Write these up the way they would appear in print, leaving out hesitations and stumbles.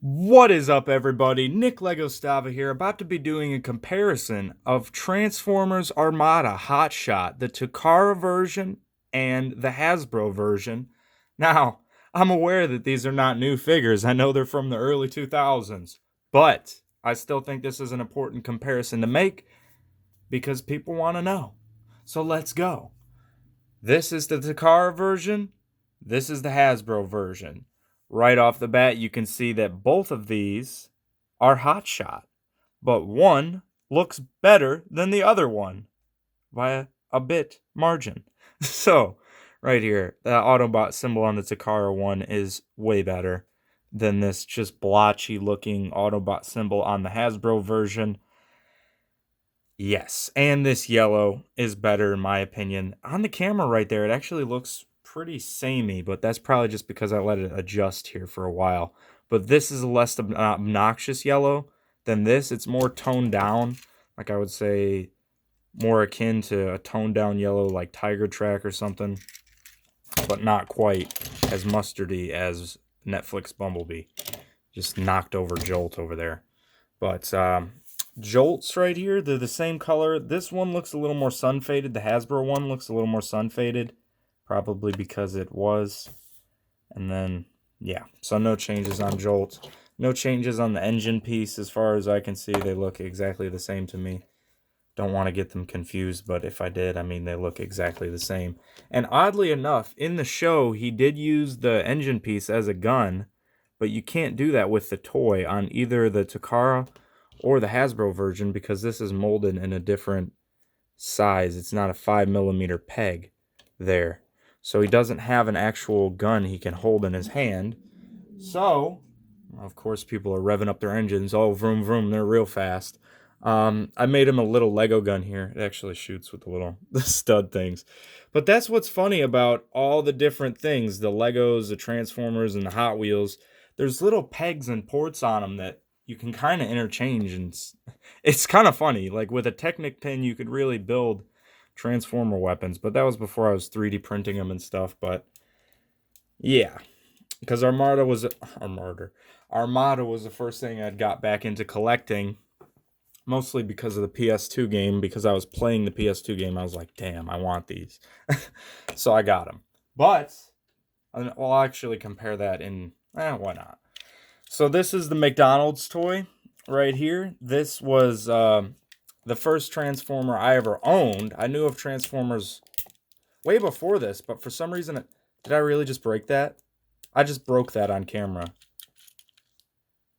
What is up, everybody? Nick Lego Stava here, about to be doing a comparison of Transformers Armada Hotshot, the Takara version and the Hasbro version. Now, I'm aware that these are not new figures. I know they're from the early 2000s, but I still think this is an important comparison to make because people want to know. So let's go. This is the Takara version. This is the Hasbro version. Right off the bat, you can see that both of these are Hotshot, but one looks better than the other one by a bit margin. So, right here, the Autobot symbol on the Takara one is way better than this just blotchy looking Autobot symbol on the Hasbro version. Yes, and this yellow is better in my opinion. On the camera right there, it actually looks pretty samey, but that's probably just because I let it adjust here for a while. But this is a less obnoxious yellow than this. It's more toned down, like I would say more akin to a toned down yellow like Tiger Track or something, but not quite as mustardy as Netflix Bumblebee. Just knocked over Jolt over there. But Jolts right here, they're the same color. This one looks a little more sun faded. The Hasbro one looks a little more sun faded, probably because it was. And then, yeah, so no changes on Jolt. No changes on the engine piece as far as I can see. They look exactly the same to me. Don't want to get them confused, but if I did, I mean, they look exactly the same. And oddly enough, in the show, he did use the engine piece as a gun, but you can't do that with the toy on either the Takara or the Hasbro version because this is molded in a different size. It's not a 5mm peg there. So he doesn't have an actual gun he can hold in his hand. So, of course, people are revving up their engines. Oh, vroom, vroom, they're real fast. I made him a little Lego gun here. It actually shoots with the stud things. But that's what's funny about all the different things, the Legos, the Transformers, and the Hot Wheels. There's little pegs and ports on them that you can kind of interchange, and it's kind of funny. Like with a Technic pin, you could really build Transformer weapons, but that was before I was 3D printing them and stuff. But yeah, because Armada was the first thing I'd got back into collecting, mostly because of the PS2 game. Because I was playing the PS2 game, I was like, damn, I want these. So I got them. But I'll actually compare that in, why not? So this is the McDonald's toy right here. This was the first Transformer I ever owned. I knew of Transformers way before this, but for some reason, did I really just break that? I just broke that on camera.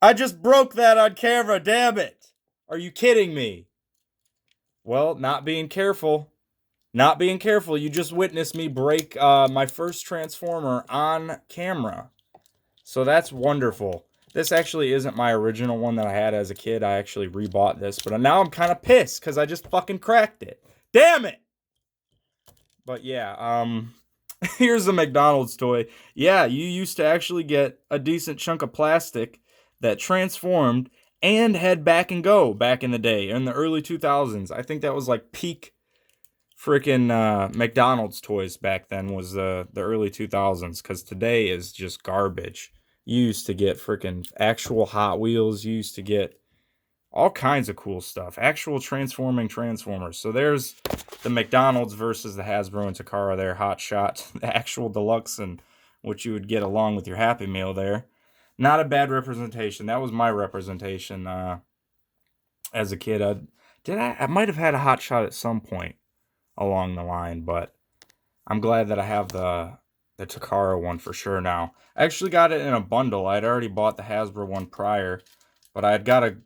I just broke that on camera, damn it! Are you kidding me? Well, not being careful. Not being careful. You just witnessed me break my first Transformer on camera. So that's wonderful. This actually isn't my original one that I had as a kid. I actually rebought this, but now I'm kind of pissed because I just fucking cracked it. Damn it! But yeah, here's a McDonald's toy. Yeah, you used to actually get a decent chunk of plastic that transformed and had back and go back in the day, in the early 2000s. I think that was like peak freaking McDonald's toys back then, was the early 2000s, because today is just garbage. You used to get freaking actual Hot Wheels. You used to get all kinds of cool stuff. Actual transforming Transformers. So there's the McDonald's versus the Hasbro and Takara there. Hotshot. The actual deluxe, and what you would get along with your Happy Meal there. Not a bad representation. That was my representation as a kid. I might have had a Hotshot at some point along the line, but I'm glad that I have the Takara one for sure now. I actually got it in a bundle. I'd already bought the Hasbro one prior, but I had got a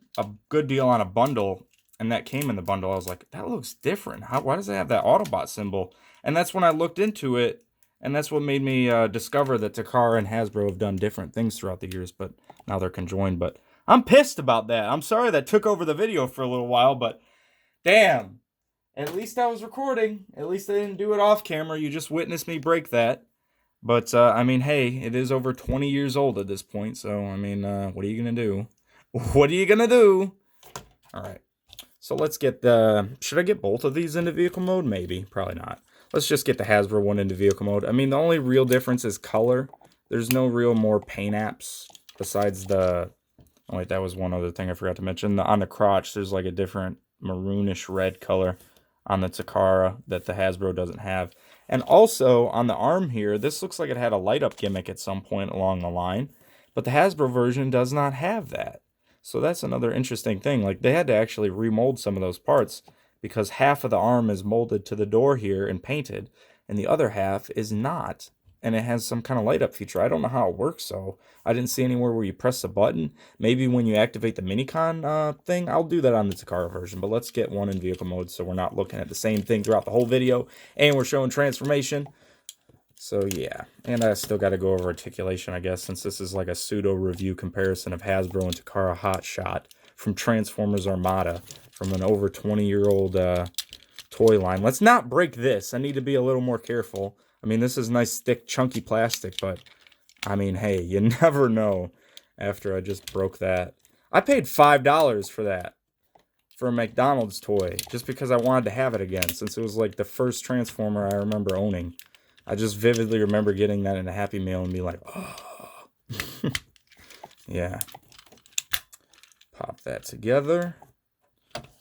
good deal on a bundle, and that came in the bundle. I was like, that looks different. Why does it have that Autobot symbol? And that's when I looked into it, and that's what made me discover that Takara and Hasbro have done different things throughout the years, but now they're conjoined. But I'm pissed about that. I'm sorry that took over the video for a little while, but damn. At least I was recording. At least I didn't do it off camera. You just witnessed me break that. But, I mean, hey, it is over 20 years old at this point. So, I mean, what are you going to do? What are you going to do? All right. So, let's get should I get both of these into vehicle mode? Maybe. Probably not. Let's just get the Hasbro one into vehicle mode. I mean, the only real difference is color. There's no real more paint apps besides the Oh, wait, that was one other thing I forgot to mention. On the crotch, there's like a different maroonish red color on the Takara that the Hasbro doesn't have. And also, on the arm here, this looks like it had a light-up gimmick at some point along the line. But the Hasbro version does not have that. So that's another interesting thing. Like, they had to actually remold some of those parts because half of the arm is molded to the door here and painted, and the other half is not. And it has some kind of light up feature. I don't know how it works, so I didn't see anywhere where you press the button. Maybe when you activate the Minicon thing, I'll do that on the Takara version. But let's get one in vehicle mode so we're not looking at the same thing throughout the whole video. And we're showing transformation. So yeah, and I still got to go over articulation, I guess, since this is like a pseudo-review comparison of Hasbro and Takara Hotshot from Transformers Armada, from an over 20-year-old toy line. Let's not break this. I need to be a little more careful. I mean, this is nice, thick, chunky plastic, but, I mean, hey, you never know after I just broke that. I paid $5 for that, for a McDonald's toy, just because I wanted to have it again, since it was like the first Transformer I remember owning. I just vividly remember getting that in a Happy Meal and be like, oh. Yeah. Pop that together.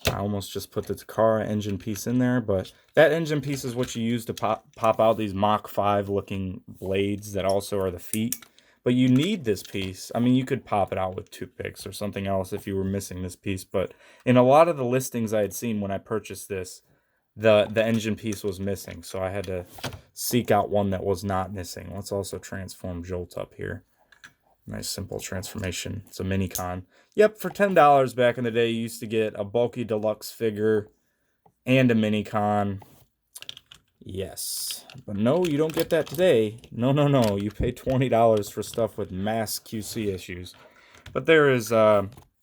I almost just put the Takara engine piece in there, but that engine piece is what you use to pop out these Mach 5 looking blades that also are the feet. But you need this piece. I mean, you could pop it out with toothpicks or something else if you were missing this piece, but in a lot of the listings I had seen when I purchased this, the engine piece was missing, so I had to seek out one that was not missing. Let's also transform Jolt up here. Nice simple transformation. It's a Minicon. Yep, for $10 back in the day, you used to get a bulky deluxe figure and a Minicon. Yes. But no, you don't get that today. No, no, no. You pay $20 for stuff with mass QC issues. But there is Hasbro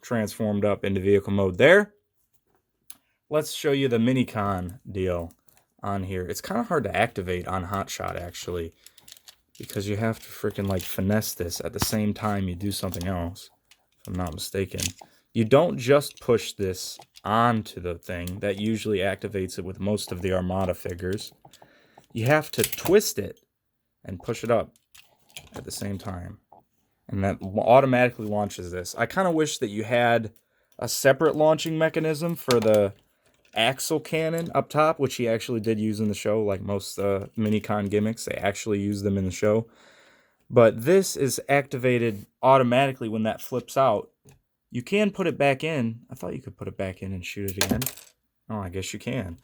transformed up into vehicle mode there. Let's show you the Minicon deal on here. It's kind of hard to activate on Hotshot, actually, because you have to freaking like finesse this at the same time you do something else, if I'm not mistaken. You don't just push this onto the thing. That usually activates it with most of the Armada figures. You have to twist it and push it up at the same time. And that automatically launches this. I kind of wish that you had a separate launching mechanism for the axle cannon up top, which he actually did use in the show, like most Minicon gimmicks. They actually use them in the show. But this is activated automatically when that flips out. You can put it back in. I thought you could put it back in and shoot it again. Oh, I guess you can.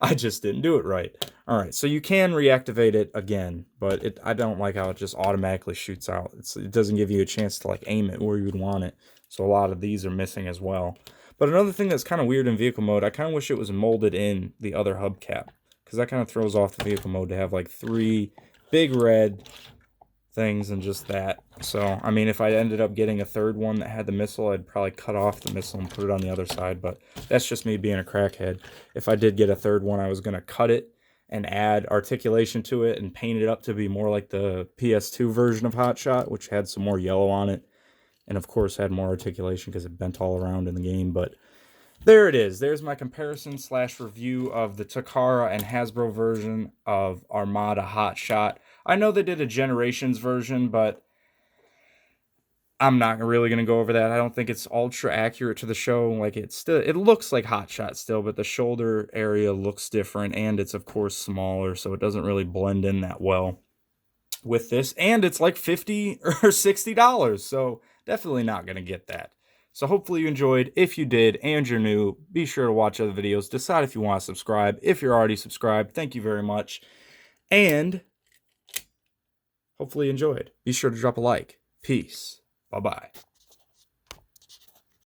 I just didn't do it right. All right, so you can reactivate it again, but I don't like how it just automatically shoots out. It doesn't give you a chance to like aim it where you would want it. So a lot of these are missing as well. But another thing that's kind of weird in vehicle mode, I kind of wish it was molded in the other hubcap, because that kind of throws off the vehicle mode to have like 3 big red things and just that. So, I mean, if I ended up getting a third one that had the missile, I'd probably cut off the missile and put it on the other side, but that's just me being a crackhead. If I did get a third one, I was going to cut it and add articulation to it and paint it up to be more like the PS2 version of Hotshot, which had some more yellow on it. And of course had more articulation because it bent all around in the game. But there it is. There's my comparison / review of the Takara and Hasbro version of Armada Hotshot. I know they did a Generations version, but I'm not really going to go over that. I don't think it's ultra accurate to the show. Like it looks like Hotshot still, but the shoulder area looks different, and it's of course smaller, so it doesn't really blend in that well with this. And it's like $50 or $60, so definitely not going to get that. So hopefully you enjoyed. If you did and you're new, be sure to watch other videos. Decide if you want to subscribe. If you're already subscribed, thank you very much. And hopefully you enjoyed. Be sure to drop a like. Peace. Bye-bye.